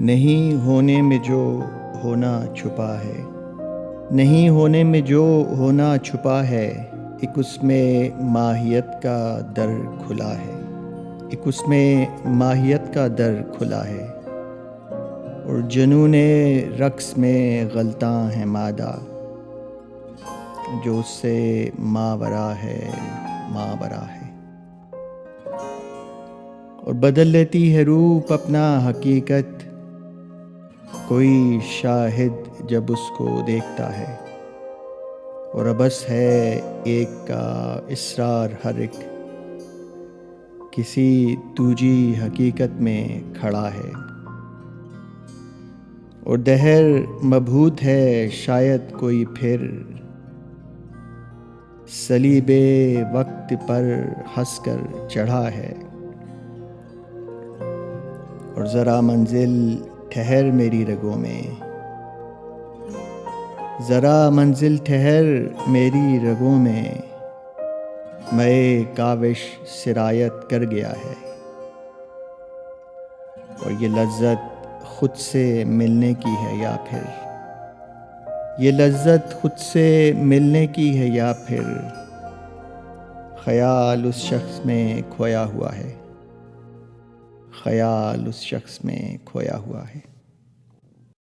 نہیں ہونے میں جو ہونا چھپا ہے، نہیں ہونے میں جو ہونا چھپا ہے، ایک اس میں ماہیت کا در کھلا ہے، ایک اس میں ماہیت کا در کھلا ہے، اور جنون رقص میں غلطاں ہے مادہ، جو اس سے ماورا ہے، ماورا ہے، اور بدل لیتی ہے روپ اپنا حقیقت، کوئی شاہد جب اس کو دیکھتا ہے، اور ابس ہے ایک کا اصرار ہر ایک، کسی دوجی حقیقت میں کھڑا ہے، اور دہر مبہوت ہے شاید کوئی پھر، صلیب وقت پر ہنس کر چڑھا ہے، اور ذرا منزل ٹھہر میری رگوں میں، ذرا منزل ٹھہر میری رگوں میں، میں کاوش سرایت کر گیا ہے، اور یہ لذت خود سے ملنے کی ہے یا پھر، یہ لذت خود سے ملنے کی ہے یا پھر، خیال اس شخص میں کھویا ہوا ہے، خیال اس شخص میں کھویا ہوا ہے۔